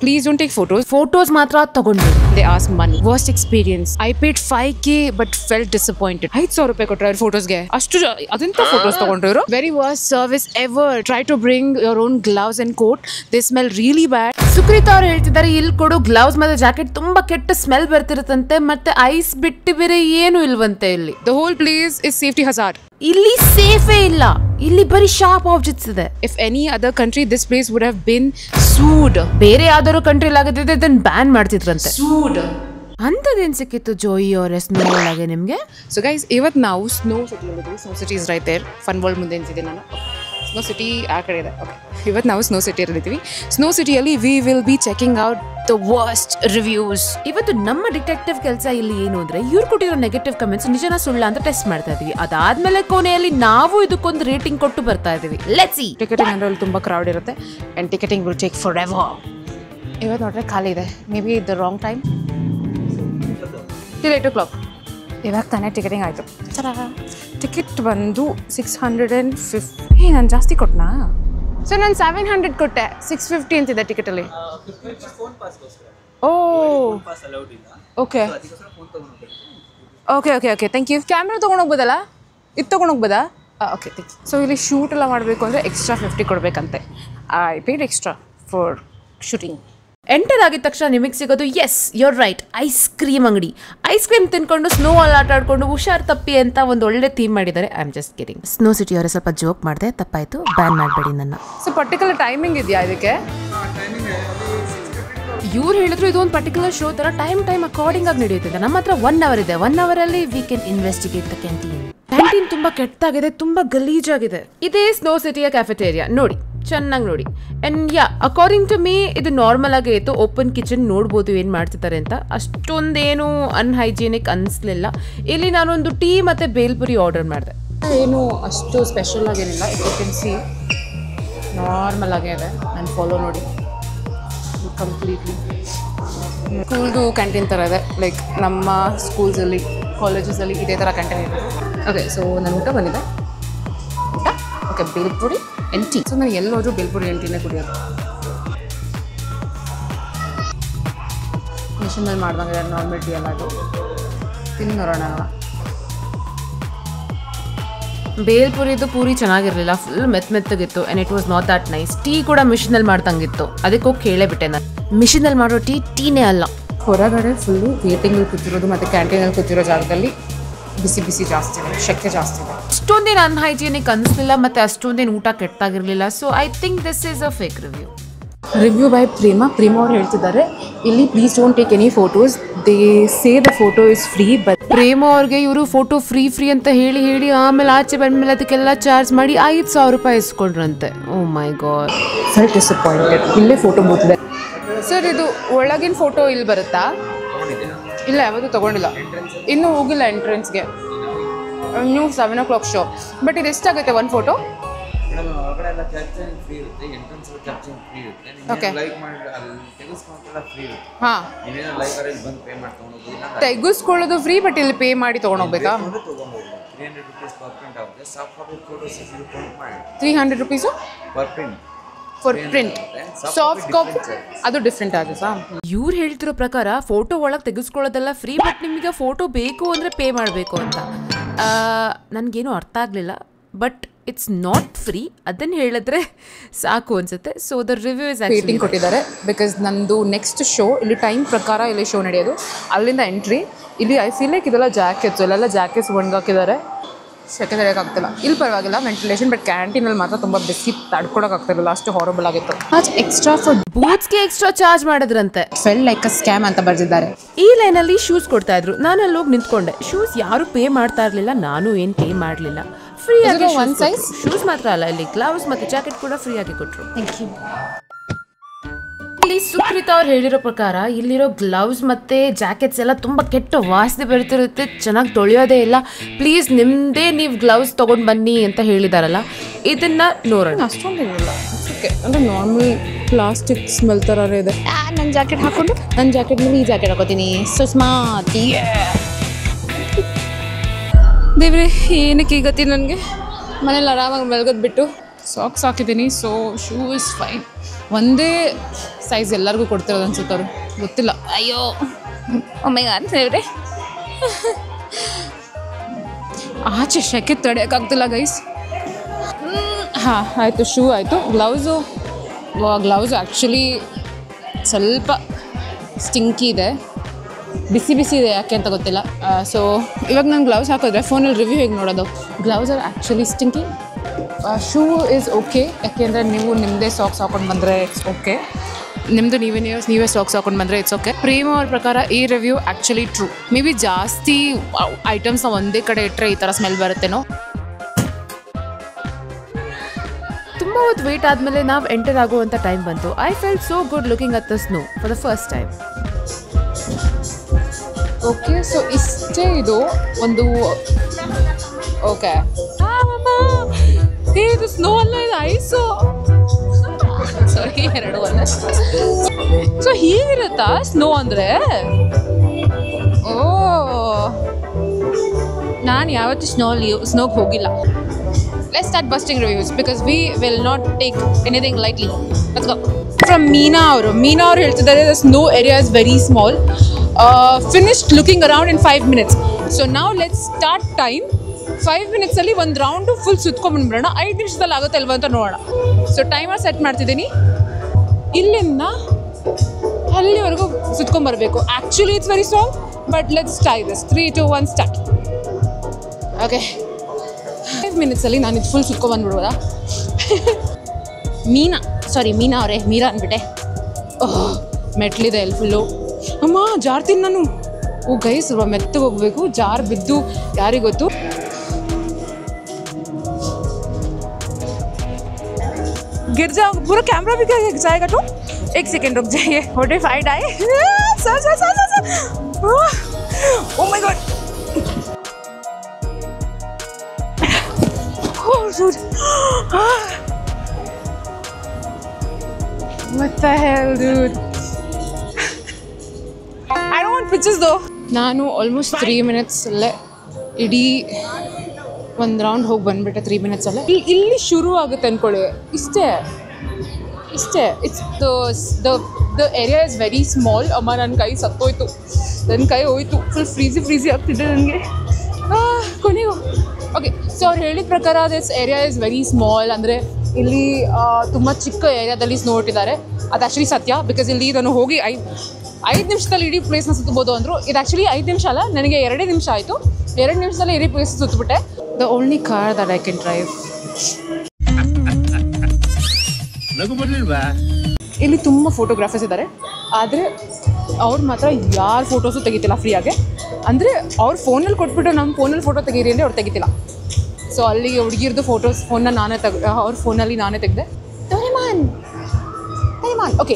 Please don't take photos. Photos ಮಾತ್ರ ತಗೊಂಡ್ರು. They ask money. Worst experience. I paid 5k but felt disappointed. 5,000 ರೂಪಾಯಿ ಕೊಟ್ಟರೆ ಫೋಟೋಸ್ಗೆ ಅಷ್ಟು ಅದೆಂತ photos ತಗೊಂಡ್ರು. Very worst service ever. Try to bring your own gloves and coat. They smell really bad. ಸುಕ್ರಿತಾ ಅವ್ರು ಹೇಳ್ತಿದ್ದಾರೆ ಇಲ್ಲಿ ಕೊಡು ಗ್ಲೌಸ್ ಮತ್ತೆ ಜಾಕೆಟ್ ತುಂಬಾ ಕೆಟ್ಟ ಸ್ಮೆಲ್ ಬರ್ತಿರುತ್ತಂತೆ ಮತ್ತೆ ಐಸ್ ಬಿಟ್ಟು ಬೇರೆ ಏನು ಇಲ್ವಂತೆ ಇಲ್ಲಿ. The whole place is safety hazard. ಇಲ್ಲಿ ಸೇಫೇ ಇಲ್ಲ, ಇಲ್ಲಿ ಬರೀ ಶಾರ್ಪ್ ಆಬ್ಜೆಕ್ಟ್ಸ್ ಇದೆ. If any other country this place would have been sued. ಬೇರೆ ಯಾವ್ದಾದ್ರು ಕಂಟ್ರಿ ಆಗಿದ್ರೆ ಇದನ್ನ ಬ್ಯಾನ್ ಮಾಡ್ತಿದ್ರಂತೆ. Sued. ಅಂತದೇನ್ ಸಿಕ್ಕಿತ್ತು ಜೋಯಿ ಅವರ ಸ್ನೋ ಒಳಗೆ ನಿಮ್ಗೆ? So guys, ಇವತ್ತು ನಾವು Snow City Snow City is right there. Fun World ಮುಂದೆ ನಿಂತಿದೆ ನಾನು. ಸ್ನೋ ಸಿಟಿ ಆ ಕಡೆ ಇದೆ. ಓಕೆ, ಇವತ್ತು ನಾವು ಸ್ನೋ ಸಿಟಿಯಲ್ಲಿದ್ದೀವಿ. ಸ್ನೋ ಸಿಟಿಯಲ್ಲಿ we will be checking out the worst reviews. ಇವತ್ತು ನಮ್ಮ ಡಿಟೆಕ್ಟಿವ್ ಕೆಲಸ ಇಲ್ಲಿ ಏನು ಅಂದ್ರೆ ಇವ್ರು ಕೊಟ್ಟಿರೋ ನೆಗೆಟಿವ್ ಕಮೆಂಟ್ಸ್ ನಿಜನ ಸುಳ್ಳ ಅಂತ ಟೆಸ್ಟ್ ಮಾಡ್ತಾ ಇದೀವಿ. ಅದಾದ್ಮೇಲೆ ಕೊನೆಯಲ್ಲಿ ನಾವು ಇದಕ್ಕೊಂದು ರೇಟಿಂಗ್ ಕೊಟ್ಟು ಬರ್ತಾ ಇದೀವಿ. Let's see. ಟಿಕೆಟಿಂಗ್ ಅಂದ್ರೆ ಅಲ್ಲಿ ತುಂಬ ಕ್ರೌಡ್ ಇರುತ್ತೆ and ticketing will take for ever. ಇವತ್ತು ನೋಡ್ರೆ ಖಾಲಿ ಇದೆ. May be the wrong time. Till 8 o'clock. ಇವಾಗ ತಾನೇ ಟಿಕೆಟಿಂಗ್ ಆಯಿತು. ಟಿಕೆಟ್ ಬಂದು 650. ನಾನು ಜಾಸ್ತಿ ಕೊಟ್ಟನಾ? ಸೊ ನಾನು 700 ಕೊಟ್ಟೆ. 650 ಅಂತಿದೆ ಟಿಕೆಟಲ್ಲಿ. Oh okay okay okay okay thank you. Camera ತೊಗೊಂಡೋಗ್ಬೋದಲ್ಲ? ಇದು ತೊಗೊಂಡೋಗ್ಬೋದಾ? ಓಕೆ ಥ್ಯಾಂಕ್ ಯು. ಸೊ ಇಲ್ಲಿ ಶೂಟ್ ಎಲ್ಲ ಮಾಡಬೇಕು ಅಂದರೆ ಎಕ್ಸ್ಟ್ರಾ 50 ಕೊಡಬೇಕಂತೆ. I paid extra for shooting. Enter ಆಗಿದ ತಕ್ಷಣ ನಿಮಗೆ ಸಿಗೋದು yes you're right ice cream ಅಂಗಡಿ. ಐಸ್ ಕ್ರೀಮ್ ತಿನ್ಕೊಂಡು ಸ್ನೋ ಅಲ್ಲಿ ಆಟ ಆಡ್ಕೊಂಡು ಹುಷಾರ್ ತಪ್ಪಿ ಅಂತ ಒಂದು ಒಳ್ಳೆ ಥೀಮ್ ಮಾಡಿದ್ದಾರೆ. I am just kidding. Snow city ಅವರೇ ಸ್ವಲ್ಪ ಜೋಕ್ ಮಾಡಿದೆ, ತಪ್ಪಾಯ್ತು, ಬ್ಯಾನ್ ಮಾಡಬೇಡಿ ನನ್ನ. ಸೊ ಪರ್ಟಿಕ್ಯುಲರ್ ಟೈಮಿಂಗ್ ಇದೆಯಾ ಇದಕ್ಕೆ? ಇವ್ರು ಹೇಳಿದ್ರು ಇದು ಒಂದು ಪರ್ಟಿಕ್ಯುಲರ್ ಶೋ ತರ ಟೈಮ್ ಅಕಾರ್ಡಿಂಗ್ ಆಗಿ ನಡೆಯುತ್ತಿದೆ. ನಮ್ಮ ಹತ್ರ 1 hour ಇದೆ. 1 hour ಅಲ್ಲಿ we can investigate the canteen ತುಂಬಾ ಕೆಟ್ಟಾಗಿದೆ, ತುಂಬಾ ಗಲೀಜಾಗಿದೆ. ಇದೇ ಸ್ನೋ ಸಿಟಿಯ ಕ್ಯಾಫೆಟೇರಿಯಾ ನೋಡಿ, ಚೆನ್ನಾಗಿ ನೋಡಿ. And yeah according to me ಇದು ನಾರ್ಮಲ್ ಆಗೇ ಇತ್ತು. ಓಪನ್ ಕಿಚನ್ ನೋಡ್ಬೋದು ಏನು ಮಾಡ್ತಿದ್ದಾರೆ ಅಂತ. ಅಷ್ಟೊಂದೇನು ಅನ್ಹೈಜೀನಿಕ್ ಅನಿಸ್ಲಿಲ್ಲ. ಇಲ್ಲಿ ನಾನೊಂದು ಟೀ ಮತ್ತು ಬೇಲ್ಪುರಿ ಆರ್ಡರ್ ಮಾಡಿದೆ. ಏನು ಅಷ್ಟು ಸ್ಪೆಷಲ್ ಆಗೇನಿಲ್ಲ. ಯು ಕ್ಯಾನ್ ಸಿ ನಾರ್ಮಲ್ ಆಗೇ ಇದೆ. ನಾನು ಫಾಲೋ ನೋಡಿ ಕಂಪ್ಲೀಟ್ಲಿ ಸ್ಕೂಲ್ದು ಕ್ಯಾಂಟೀನ್ ಥರ ಇದೆ. ಲೈಕ್ ನಮ್ಮ ಸ್ಕೂಲ್ಸಲ್ಲಿ ಕಾಲೇಜಸಲ್ಲಿ ಇದೇ ಥರ ಕ್ಯಾಂಟೀನ್ ಇದೆ. ಓಕೆ, ಸೊ ನನ್ನ ಊಟ ಬಂದಿದೆ. ಊಟ okay, bhelpuri and tea. So ನಾನು ಎಲ್ಲೋದ್ರೂ ಬೇಲ್ಪುರಿ ಆ್ಯಂಡ್ ಟೀನೇ ಕುಡಿಯೋದು. ಮಿಷಿನಲ್ಲಿ ಮಾಡ್ದಂಗೆ ನಾರ್ಮಲ್ ಟೀ ಎಲ್ಲ ಅದು ತಿನ್ನೋರೋಣ. ಬೇಲ್ಪುರಿದು ಪೂರಿ ಚೆನ್ನಾಗಿರಲಿಲ್ಲ, ಫುಲ್ ಮೆತ್ತಗಿತ್ತು and it was not that nice. Tea ಕೂಡ ಮಿಷಿನಲ್ಲಿ ಮಾಡ್ದಂಗಿತ್ತು, ಅದಕ್ಕೆ ಹೋಗಿ ಕೇಳೇಬಿಟ್ಟೆ ನಾನು. ಮಿಷಿನಲ್ಲಿ ಮಾಡೋ ಟೀನೇ ಅಲ್ಲ. ಹೊರಗಡೆ ಫುಲ್ಲು ವೇಟಿಂಗಲ್ಲಿ ಕೂತಿರೋದು ಮತ್ತು ಕ್ಯಾಂಟೀನಲ್ಲಿ ಕೂತಿರೋ ಜಾಗದಲ್ಲಿ ಬಿಸಿ ಜಾಸ್ತಿ ಇದೆ, ಶೆಕೆ ಜಾಸ್ತಿ ಇದೆ. ಅಷ್ಟೊಂದೇನು ಅನ್ಹೈಜೀನಿಕ್ ಅನಿಸ್ಲಿಲ್ಲ ಮತ್ತು ಅಷ್ಟೊಂದೇನು ಊಟ ಕೆಟ್ಟಾಗಿರಲಿಲ್ಲ. So I think this is a fake review by Prema ಅವ್ರು ಹೇಳ್ತಿದ್ದಾರೆ ಇಲ್ಲಿ please don't take any photos, they say the photo is free. But Prema ಅವ್ರಿಗೆ ಇವರು ಫೋಟೋ ಫ್ರೀ ಅಂತ ಹೇಳಿ ಆಮೇಲೆ ಆಚೆ ಬಂದ್ಮೇಲೆ ಅದಕ್ಕೆಲ್ಲ ಚಾರ್ಜ್ ಮಾಡಿ 5,000 ರೂಪಾಯಿ ಇಸ್ಕೊಂಡ್ರಂತೆ. ಓ ಮೈ ಗಾಡ್, ಫುಲ್ ಡಿಸಪಾಯಿಂಟೆಡ್. ಇಲ್ಲೇ ಫೋಟೋ ಬೂತಿದೆ. ಸರ್ ಇದು ಒಳಗಿನ ಫೋಟೋ ಇಲ್ಲಿ ಬರುತ್ತಾ? ಇಲ್ಲ, ಯಾವತ್ತೂ ತೊಗೊಂಡಿಲ್ಲ, ಇನ್ನೂ ಹೋಗಿಲ್ಲ ಎಂಟ್ರೆನ್ಸ್ಗೆ. ಇನ್ನೂ 7 o'clock ಶೋ. ಬಟ್ ಇದು ಎಷ್ಟಾಗುತ್ತೆ ಒಂದು ಫೋಟೋ? ತೆಗೆಸ್ಕೊಳ್ಳೋದು ಫ್ರೀ, ಬಟ್ ಇಲ್ಲಿ ಪೇ ಮಾಡಿ ತೊಗೊಂಡೋಗ್ಬೇಕಾ? 300 rupees for print. Soft copy ಅದು ಡಿಫ್ರೆಂಟ್ ಆಗುತ್ತಾ? ಇವ್ರು ಹೇಳ್ತಿರೋ ಪ್ರಕಾರ ಫೋಟೋ ಒಳಗೆ ತೆಗೆಸ್ಕೊಳ್ಳೋದೆಲ್ಲ ಫ್ರೀ, ಬಟ್ ನಿಮಗೆ ಫೋಟೋ ಬೇಕು ಅಂದರೆ ಪೇ ಮಾಡಬೇಕು ಅಂತ. ನನಗೇನು ಅರ್ಥ ಆಗಲಿಲ್ಲ, ಬಟ್ ಇಟ್ಸ್ ನಾಟ್ ಫ್ರೀ. ಅದನ್ನು ಹೇಳಿದ್ರೆ ಸಾಕು ಅನ್ಸುತ್ತೆ. So the review is rating ಕೊಟ್ಟಿದ್ದಾರೆ. ಬಿಕಾಸ್ ನಂದು ನೆಕ್ಸ್ಟ್ ಶೋ ಇಲ್ಲಿ ಟೈಮ್ ಪ್ರಕಾರ ಇಲ್ಲಿ ಶೋ ನಡೆಯೋದು, ಅಲ್ಲಿಂದ ಎಂಟ್ರಿ. ಇಲ್ಲಿ ಐ ಫೀಲ್ ಲೈಕ್ ಇದೆಲ್ಲ ಜಾಕೆಟ್ಸ್, ಇಲ್ಲೆಲ್ಲ ಜಾಕೆಟ್ಸ್ ಒಣಗಾಕಿದ್ದಾರೆ, ಸೆಕೆ ತಡೆಯೋಕ್ಕಾಗ್ತಿಲ್ಲ. ಇಲ್ಲಿ ಪರವಾಗಿಲ್ಲ ವೆಂಟಿಲೇಷನ್, ಬಟ್ ಕ್ಯಾಂಟೀನಲ್ಲಿ ಮಾತ್ರ ತುಂಬ ಬಿಸಿ ತಡ್ಕೊಳಕ್ಕಾಗ್ತಿರಲಿಲ್ಲ, ಅಷ್ಟು ಹಾರಬಲ್ ಆಗಿತ್ತು. ಎಕ್ಸ್ಟ್ರಾ ಫಾರ್ ಬೂಟ್ಸ್ಗೆ ಎಕ್ಸ್ಟ್ರಾ ಚಾರ್ಜ್ ಮಾಡಿದ್ರಂತೆ. ಫೆಲ್ ಲೈಕ್ ಅ ಸ್ಕ್ಯಾಮ್ ಅಂತ ಬರೆದಿದ್ದಾರೆ. ಈ ಲೈನಲ್ಲಿ ಶೂಸ್ ಕೊಡ್ತಾ ಇದ್ರು, ನಾನು ಅಲ್ಲಿ ಹೋಗಿ ನಿಂತ್ಕೊಂಡೆ. ಶೂಸ್ ಯಾರು ಪೇ ಮಾಡ್ತಾ ಇರಲಿಲ್ಲ, ನಾನು ಏನು ಪೇ ಮಾಡಲಿಲ್ಲ. ಫ್ರೀ ಆಗಿ ಒನ್ ಸೈಜ್ ಶೂಸ್ ಮಾತ್ರ ಅಲ್ಲ, ಇಲ್ಲಿ ಗ್ಲೌಸ್ ಮತ್ತು ಜಾಕೆಟ್ ಕೂಡ ಫ್ರೀ ಆಗಿ ಕೊಟ್ಟರು. Thank you. ಇಲ್ಲಿ ಸುಪ್ರೀತಾ ಅವ್ರು ಹೇಳಿರೋ ಪ್ರಕಾರ ಇಲ್ಲಿರೋ ಗ್ಲೌಸ್ ಮತ್ತು ಜಾಕೆಟ್ಸ್ ಎಲ್ಲ ತುಂಬ ಕೆಟ್ಟ ವಾಸನೆ ಬರ್ತಿರುತ್ತೆ, ಚೆನ್ನಾಗಿ ತೊಳೆಯೋದೇ ಇಲ್ಲ. ಪ್ಲೀಸ್ ನಿಮ್ಮದೇ ನೀವು ಗ್ಲೌಸ್ ತೊಗೊಂಡು ಬನ್ನಿ ಅಂತ ಹೇಳಿದಾರಲ್ಲ, ಇದನ್ನು ನೋಡೋಣ. ಅಷ್ಟೊಂದೇನಿಲ್ಲ, ಅಂದರೆ ನಾರ್ಮಲ್ ಪ್ಲಾಸ್ಟಿಕ್ ಸ್ಮೆಲ್ ಥರ ಇದೆ. ನನ್ನ ಜಾಕೆಟ್ ಹಾಕ್ಕೊಂಡು ನನ್ನ ಜಾಕೆಟ್ ಮೇಲೆ ಈ ಜಾಕೆಟ್ ಹಾಕೋತೀನಿ. So smart. ದೇವ್ರೆ, ಏನಕ್ಕೆ ಈ ಗತಿ ನನಗೆ? ಮನೇಲಿ ಆರಾಮಾಗಿ ಮಲ್ಗೋದು ಬಿಟ್ಟು ಸಾಕ್ಸ್ ಹಾಕಿದ್ದೀನಿ. So shoe is fine. ಒಂದೇ ಸೈಜ್ ಎಲ್ಲರಿಗೂ ಕೊಡ್ತಿರೋದು ಅನ್ಸುತ್ತೆ ಅವರು, ಗೊತ್ತಿಲ್ಲ. ಅಯ್ಯೋ ಒಮ್ಮೆಗೆ ಅಂತ ಹೇಳಿದ್ರೆ ಆಚೆ ಶೆಕೆ ತಡೆಯೋಕ್ಕಾಗ್ತಿಲ್ಲ ಗೈಸ್. ಹಾಂ ಆಯಿತು, ಶೂ ಆಯಿತು. ಗ್ಲೌಸು ಆ್ಯಕ್ಚುಲಿ ಸ್ವಲ್ಪ ಸ್ಟಿಂಕಿ ಇದೆ, ಬಿಸಿ ಇದೆ, ಯಾಕೆ ಅಂತ ಗೊತ್ತಿಲ್ಲ. ಸೊ ಇವಾಗ ನಾನು ಗ್ಲೌಸ್ ಹಾಕಿದ್ರೆ ಫೋನಲ್ಲಿ ರಿವ್ಯೂ ಹೇಗೆ ನೋಡೋದು? Gloves are actually stinky. Shoe is okay, ಯಾಕೆಂದರೆ ನೀವು ನಿಮ್ಮದೇ ಸಾಕ್ಸ್ ಹಾಕೊಂಡು ಬಂದರೆ ಇಟ್ಸ್ ಓಕೆ, ನಿಮ್ಮದು ನೀವೇ ಸಾಕ್ಸ್ ಹಾಕೊಂಡು ಬಂದರೆ ಇಟ್ಸ್ ಓಕೆ. ಪ್ರೇಮ ಅವ್ರ ಪ್ರಕಾರ ಈ review actually true. May be ಜಾಸ್ತಿ ಐಟಮ್ಸ್ನ ಒಂದೇ ಕಡೆ ಇಟ್ಟರೆ ಈ ಥರ ಸ್ಮೆಲ್ ಬರುತ್ತೇನೋ. ತುಂಬ ಹೊತ್ತು ವೇಟ್ ಆದಮೇಲೆ ನಾವು ಎಂಟರ್ ಆಗುವಂಥ ಟೈಮ್ ಬಂತು. I felt so good looking at the snow for the first time. Okay, so ಇಷ್ಟೇ ಇದು ಒಂದು. ಓಕೆ, ಇದು ಸ್ನೋ ಅಲ್ಲ, ಇದು ಐಸು. ಸಾರಿ, ಎರಡು ಅಲ್ಲ. ಸೊ ಹೀಗಿರುತ್ತಾ ಸ್ನೋ ಅಂದರೆ? ಓ, ನಾನು ಯಾವತ್ತೂ ಸ್ನೋಗೆ ಹೋಗಿಲ್ಲ. Let's start busting reviews because we will not take anything lightly. Let's go. From Meena ಅವರು ಹೇಳ್ತಿದ್ದಾರೆ the snow area is very small. Finished looking around in 5 minutes. So now let's start time. 5 minutes ಅಲ್ಲಿ ಒಂದು round full ಸುತ್ಕೊಂಡ್ಬಂದ್ಬಿಡೋಣ. 5 ನಿಮಿಷದಲ್ಲಿ ಆಗುತ್ತೆ ಅಲ್ವಾ ಅಂತ ನೋಡೋಣ. So timer set ಮಾಡ್ತಿದ್ದೀನಿ. ಇಲ್ಲಿಂದ ಅಲ್ಲಿವರೆಗೂ ಸುತ್ಕೊಂಡ್ಬರ್ಬೇಕು. Actually it's very strong, but let's try this. 3, 2, 1 start. Okay, 5 ಮಿನಿಟ್ಸಲ್ಲಿ ನಾನು ಇದು ಫುಲ್ ಸುತ್ಕೊಂಡ್ಬಂದ್ಬಿಡ್ಬೋದಾ? ಮೀನಾ ಅವರೇ, ಮೀರಾ ಅಂದ್ಬಿಟ್ಟೆ. ಓಹ್, ಮೆಟ್ಲಿದೆ ಅಲ್ಲಿ ಫುಲ್ಲು. ಅಮ್ಮ ಜಾರ್ತೀನಿ ನಾನು. ಓ ಗೈಸ್, ಸ್ವಲ್ಪ ಮೆತ್ತಗೆ ಹೋಗ್ಬೇಕು, ಜಾರ್ ಬಿದ್ದು ಯಾರಿಗೊತ್ತು. गिर जाओ, पूरा कैमरा भी जाएगा तो 1 सेकेंड रुक जाइए. What if I die? Sir oh my God. Oh dude, what the hell dude. I don't want pictures though. ನಾನು ಆಲ್ಮೋಸ್ಟ್ 3 ಮಿನಿಟ್ಸ್ ಅಲ್ಲೇ ಇಡೀ ಒಂದು ರೌಂಡ್ ಹೋಗಿ ಬಂದುಬಿಟ್ಟೆ. 3 ಮಿನಿಟ್ಸ್ ಅಲ್ಲೇ ಇಲ್ಲಿ ಶುರು ಆಗುತ್ತೆ ಅಂದ್ಕೊಳ್ಳಿ. ಇಷ್ಟೇ. It's the area is very small. ಅಮ್ಮ, ನನ್ನ ಕೈ ಸತ್ತೋಯ್ತು, ನನ್ನ ಕೈ ಹೋಯ್ತು, ಫುಲ್ ಫ್ರೀಸಿ ಆಗ್ತಿದೆ ನನಗೆ ಕೊನೆಗೂ. ಓಕೆ, ಸೊ ಅವ್ರು ಹೇಳಿದ ಪ್ರಕಾರ this area is very small, ಅಂದರೆ ಇಲ್ಲಿ ತುಂಬ ಚಿಕ್ಕ ಏರಿಯಾದಲ್ಲಿ ಸ್ನೋ ಇಟ್ಟಿದ್ದಾರೆ. ಅದು ಆ್ಯಕ್ಚುಲಿ ಸತ್ಯ, ಬಿಕಾಸ್ ಇಲ್ಲಿ ನಾನು ಹೋಗಿ 5 ನಿಮಿಷದಲ್ಲಿ ಇಡೀ ಪ್ಲೇಸ್ನ ಸುತ್ತಬೋದು ಅಂದರು. ಇದು ಆ್ಯಕ್ಚುಲಿ 5 ನಿಮಿಷ ಅಲ್ಲ, ನನಗೆ 2 ನಿಮಿಷ ಆಯಿತು. 2 ನಿಮಿಷದಲ್ಲಿ ಇಡೀ ಪ್ಲೇಸ್ ಸುತ್ತಬಿಟ್ಟೆ. The only car that I can drive. ಇಲ್ಲಿ ತುಂಬ ಫೋಟೋಗ್ರಾಫರ್ಸ್ ಇದ್ದಾರೆ, ಆದರೆ ಅವ್ರು ಮಾತ್ರ ಯಾರು ಫೋಟೋಸು ತೆಗಿತಿಲ್ಲ ಫ್ರೀಯಾಗೆ. ಅಂದರೆ ಅವ್ರು ಫೋನಲ್ಲಿ ಕೊಟ್ಬಿಟ್ಟು ನಮ್ಮ ಫೋನಲ್ಲಿ ಫೋಟೋ ತೆಗೀರಿ ಅಂದರೆ ಅವ್ರು ತೆಗಿತಿಲ್ಲ. ಸೊ ಅಲ್ಲಿ ಹುಡುಗಿರ್ದು ಫೋನ್ನ ಅವ್ರ ಫೋನಲ್ಲಿ ನಾನೇ ತೆಗೆದೆ. ಓಕೆ,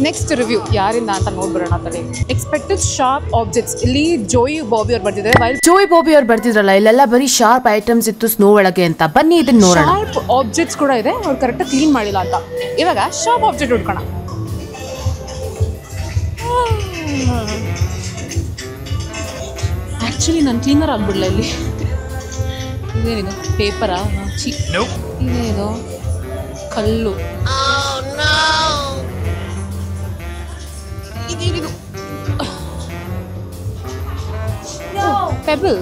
ನೆಕ್ಸ್ಟ್ ರಿವ್ಯೂ ಯಾರಿಂದ ಅಂತ ನೋಡ್ಬಿಡೋಣ. ತಲೆ ಎಕ್ಸ್ಪೆಕ್ಟೆಡ್ ಶಾರ್ಪ್ ಆಬ್ಜೆಕ್ಟ್ಸ್. ಇಲ್ಲಿ ಜೋಯಿ ಬಾಬಿ ಅವ್ರು ಬರ್ತಿದ್ದಾರೆ. ಜೋಯಿ ಬಾಬಿ ಅವ್ರು ಬರ್ತಿದ್ರಲ್ಲ, ಇಲ್ಲೆಲ್ಲ ಬರೀ ಶಾರ್ಪ್ ಐಟಮ್ಸ್ ಇತ್ತು ಸ್ನೋ ಒಳಗೆ ಅಂತ. ಬನ್ನಿ ಇದನ್ನ ನೋಡೋಣ. ಶಾರ್ಪ್ ಆಬ್ಜೆಕ್ಟ್ಸ್ ಕೂಡ ಇದೆ, ಅವ್ರು ಕರೆಕ್ಟಾಗಿ ಕ್ಲೀನ್ ಮಾಡಿಲ್ಲ ಅಂತ. ಇವಾಗ ಶಾರ್ಪ್ ಆಬ್ಜೆಕ್ಟ್ ಹುಡ್ಕೋಣ. ಆ್ಯಕ್ಚುಲಿ ನಾನು ಕ್ಲೀನರ್ ಆಗ್ಬಿಡ್ಲ. ಇಲ್ಲಿ ಇದೇನಿದು, ಪೇಪರಾ? ಇದೇನಿದು, ಕಲ್ಲು. ಇದೇನಿದು, ಪೆಬಲ್.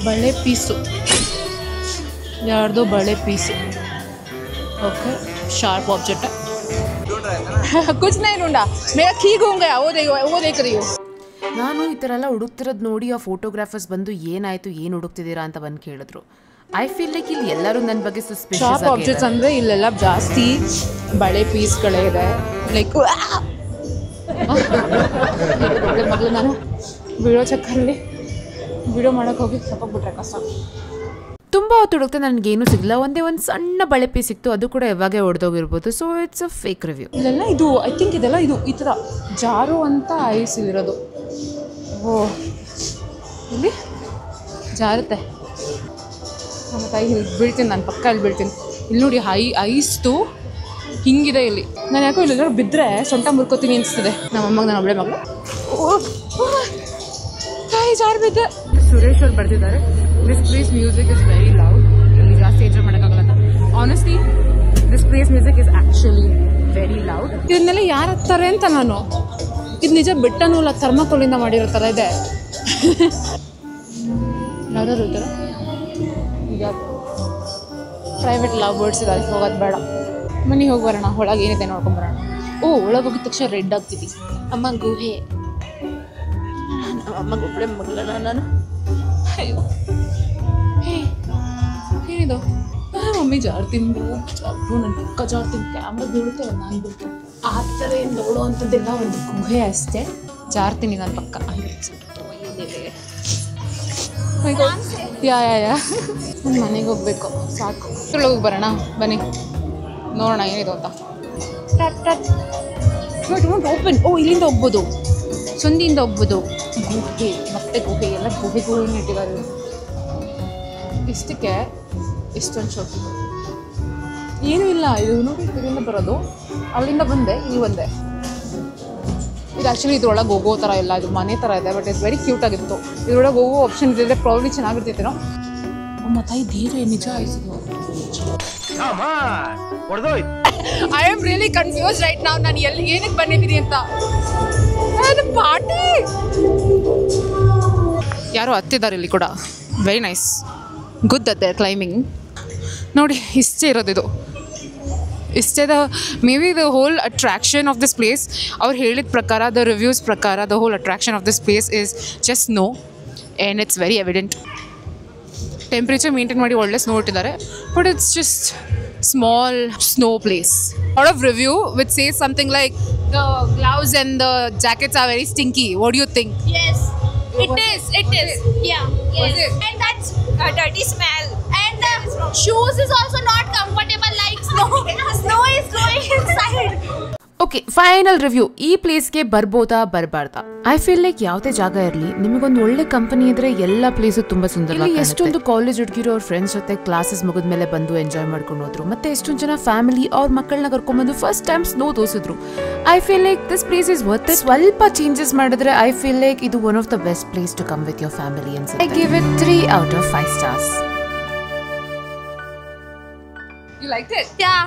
ಬಳೆ ಪೀಸು, ಯಾರ್ದೋ ಬಳೆ ಪೀಸು. ओके, शार्प ऑब्जेक्ट है. कुछ नहीं ढूंढा, मेरा खी घूम गया. वो देख रही हूँ. ನಾನು ಈ ಥರ ಎಲ್ಲ ಹುಡುಕ್ತಿರೋದು ನೋಡಿ ಆ ಫೋಟೋಗ್ರಾಫರ್ಸ್ ಬಂದು ಏನಾಯಿತು, ಏನು ಹುಡುಕ್ತಿದ್ದೀರಾ ಅಂತ ಬಂದು ಕೇಳಿದ್ರು. ಐ ಫೀಲ್ ಲೈಕ್ ಇಲ್ಲಿ ಎಲ್ಲರೂ ನನ್ನ ಬಗ್ಗೆ ಸಸ್ಪಿಷಿಯಸ್. ಶಾರ್ಪ್ ಆಬ್ಜೆಕ್ಟ್ಸ್ ಅಂದರೆ ಇಲ್ಲೆಲ್ಲ ಜಾಸ್ತಿ ಬಳೆ ಪೀಸ್ಗಳೇ ಇದೆ. ಲೈಕ್ ಮೊದಲು ನಾನು ವಿಡಿಯೋ ಚಕ್ಕರಲ್ಲಿ ವಿಡಿಯೋ ಮಾಡೋಕ್ಕೆ ಹೋಗಿ ಸತ್ತೋಗ್ಬಿಟ್ರೆ ಕಷ್ಟ. ತುಂಬ ಹೊತ್ತು ಹುಡುಕ್ತೆ ನನಗೇನು ಸಿಗಲ್ಲ. ಒಂದೇ ಒಂದು ಸಣ್ಣ ಬಳೆ ಪೀಸ್ ಸಿಕ್ತು, ಅದು ಕೂಡ ಯಾವಾಗೇ ಹೊಡೆದೋಗಿರ್ಬೋದು. So it's a fake review. ಇಲ್ಲೆಲ್ಲ ಇದು ಐ ಥಿಂಕ್ ಇದೆಲ್ಲ ಇದು ಈ ಥರ ಜಾರು ಅಂತ ಐಸ್ ಇಲ್ಲಿರೋದು. ಓ, ಇಲ್ಲಿ ಜಾರುತ್ತೆ. ನನ್ನ ಕೈ ಇಲ್ಲಿ ಬೀಳ್ತೀನಿ, ನಾನು ಪಕ್ಕ ಇಲ್ಲಿ ಬೀಳ್ತೀನಿ. ಇಲ್ಲಿ ನೋಡಿ ಐಸ್ತು ಹಿಂಗಿದೆ ಇಲ್ಲಿ. ನಾನು ಯಾಕೋ ಇಲ್ಲೆಲ್ಲರೂ ಬಿದ್ದರೆ ಸೊಂಟ ಮುರ್ಕೋತೀನಿ ಅನಿಸ್ತದೆ. ನಮ್ಮಮ್ಮಗೆ ನಾನು ಒಬ್ಬಳೆ ಮಗಳು. ಕೈ ಜಾರು ಬಿದ್ದೆ. ಸುರೇಶ್ ಅವ್ರು ಬರ್ತಿದ್ದಾರೆ. This place music is very loud. ಇಲ್ಲಿ ಜಾಸ್ತಿ ಎಂಜಾಯ್ ಮಾಡೋಕ್ಕಾಗಲ್ಲ. Honestly this place music is actually very loud. ಇದನ್ನೆಲ್ಲ ಯಾರು ಹಾಕ್ತಾರೆ ಅಂತ ನಾನು ಇದು ನಿಜ ಬೆಟ್ಟನೂ ಇಲ್ಲ, ಥರ್ಮಾಕೋಲಿಂದ ಮಾಡಿರೋ ಥರ ಇದೆ. ಯಾವ್ದಾದ್ರು ಈ ಥರ ಈಗ ಪ್ರೈವೇಟ್ ಲವ್ ಬರ್ಡ್ಸ್ ಇದಾವೆ, ಹೋಗೋದು ಬೇಡ, ಮನೆಗೆ ಹೋಗಿ ಬರೋಣ, ಒಳಗೆ ಏನಿದೆ ನೋಡ್ಕೊಂಬರೋಣ. ಓ, ಒಳಗೆ ಹೋಗಿದ ತಕ್ಷಣ ರೆಡ್ ಆಗ್ತಿದ್ದಿ. ಅಮ್ಮ ಗುಹೆ, ಅಮ್ಮಗ ಒಬ್ಬಳೆ ಮಗಳ ನಾನು. ಅಯ್ಯೋ ಏನಿದು ಮಮ್ಮಿ ಜಾರ್ತೀನಿ ನನ್ನ ಪಕ್ಕ ಜಾರ್ತೀನಿ, ಕ್ಯಾಮ್ರಾ ಬೀಳುತ್ತೆ ನಾನು ಬಿಡ್ತೀನಿ. ಆ ಥರ ಏನು ನೋಡೋವಂಥದ್ದೆಲ್ಲ ಒಂದು ಗುಹೆ ಅಷ್ಟೇ, ಜಾರ್ತೀನಿ ನನ್ನ ಪಕ್ಕ. ಯಾ ನನ್ನ ಮನೆಗೆ ಹೋಗ್ಬೇಕು, ಸಾಕು. ಹೋಗಿ ಬರೋಣ ಬನ್ನಿ, ನೋಡೋಣ ಏನಿದು ಅಂತ. ಓಪನ್. ಓ, ಇಲ್ಲಿಂದ ಹೋಗ್ಬೋದು, ಸಂದಿಯಿಂದ ಹೋಗ್ಬೋದು. ಗುಹೆ ಮತ್ತೆ ಗುಹೆ, ಎಲ್ಲ ಗುಹೆಗಳು ಇಟ್ಟಿದ್ದಾರೆ. ಇಷ್ಟಕ್ಕೆ ಇಷ್ಟೊಂದು ಶೋಕಿ ಏನೂ ಇಲ್ಲ. ಇದು ನೋಡಿ, ಇದರಿಂದ ಬರೋದು, ಅಲ್ಲಿಂದ ಬಂದೆ, ಇಲ್ಲಿ ಬಂದೆ. ಇದು ಆ್ಯಕ್ಚುಲಿ ಇದ್ರೊಳಗೆ ಹೋಗೋ ಥರ ಇಲ್ಲ, ಇದು ಮನೆ ಥರ ಇದೆ, ಬಟ್ ಇದು ವೆರಿ ಕ್ಯೂಟ್ ಆಗಿತ್ತು. ಇದ್ರೊಳಗೆ ಹೋಗೋ ಆಪ್ಷನ್ ಇದ್ದಿದ್ರೆ ಪ್ರಾಬ್ಲಿ ಚೆನ್ನಾಗಿರ್ತಿತ್ತೇನೋ. ಮತ್ತೆ ಧೀರೆ ನಿಜ ಆಯಿಸಿದ್ದು. I am really confuse right ನಾವು, ನಾನು ಎಲ್ಲಿ ಏನಕ್ಕೆ ಬಂದಿದ್ದೀನಿ ಅಂತ. ಪಾರ್ಟಿ ಯಾರೋ ಹತ್ತಿದ್ದಾರೆ ಇಲ್ಲಿ ಕೂಡ, ವೆರಿ ನೈಸ್, ಗುಡ್ ಅತ್ತೆ ಕ್ಲೈಂಬಿಂಗ್. ನೋಡಿ ಇಷ್ಟೇ ಇರೋದಿದು, ಇಷ್ಟೇ may be the whole attraction of this place. ಅವ್ರು ಹೇಳಿದ ಪ್ರಕಾರ, ದ ರಿವ್ಯೂಸ್ ಪ್ರಕಾರ, the whole attraction of this place is just snow, and it's very evident. Temperature maintain ಮಾಡಿ ಒಳ್ಳೆ ಸ್ನೋ ಇಟ್ಟಿದ್ದಾರೆ, but it's just small snow place. A lot of review which says something like the gloves and the jackets are very stinky. What do you think? Yes, it is. Yeah, yes. And that's a dirty smell. And the shoes is also not comfortable like snow. Snow is going inside. Okay, final review. ಈ ಪ್ಲೇಸ್ಗೆ ಬರ್ಬೋದಾ ಬರಬಾರ್ದಾ? I feel like ಯಾವುದೇ ಜಾಗ ಇರಲಿ, ನಿಮಗೊಂದು ಒಳ್ಳೆ company ಇದ್ರೆ ಎಲ್ಲ ಪ್ಲೇಸು ತುಂಬಾ ಸುಂದರವಾಗಿ. ಎಷ್ಟೊಂದು ಕಾಲೇಜ್ ಹುಡುಗಿರು ಅವ್ರ ಫ್ರೆಂಡ್ಸ್ ಜೊತೆ ಕ್ಲಾಸಸ್ ಮುಗಿದ್ಮೇಲೆ ಬಂದು ಎಂಜಾಯ್ ಮಾಡ್ಕೊಂಡು ಹೋದ್ರು. ಮತ್ತೆ ಎಷ್ಟೊಂದು ಜನ ಫ್ಯಾಮಿಲಿ ಅವ್ರ ಮಕ್ಕಳನ್ನ ಕರ್ಕೊಂಡ್ಬಂದು ಫಸ್ಟ್ ಟೈಮ್ ಸ್ನೋ ತೋರಿಸಿದ್ರು. I feel like this place is worth it. ಸ್ವಲ್ಪ ಚೇಂಜಸ್ ಮಾಡಿದ್ರೆ ಐ ಫೀಲ್ ಲೈಕ್ ಇದು one of the best place to come with your family ಅನ್ಸುತ್ತೆ. I give it 3 out of 5 stars. You liked it? Yeah.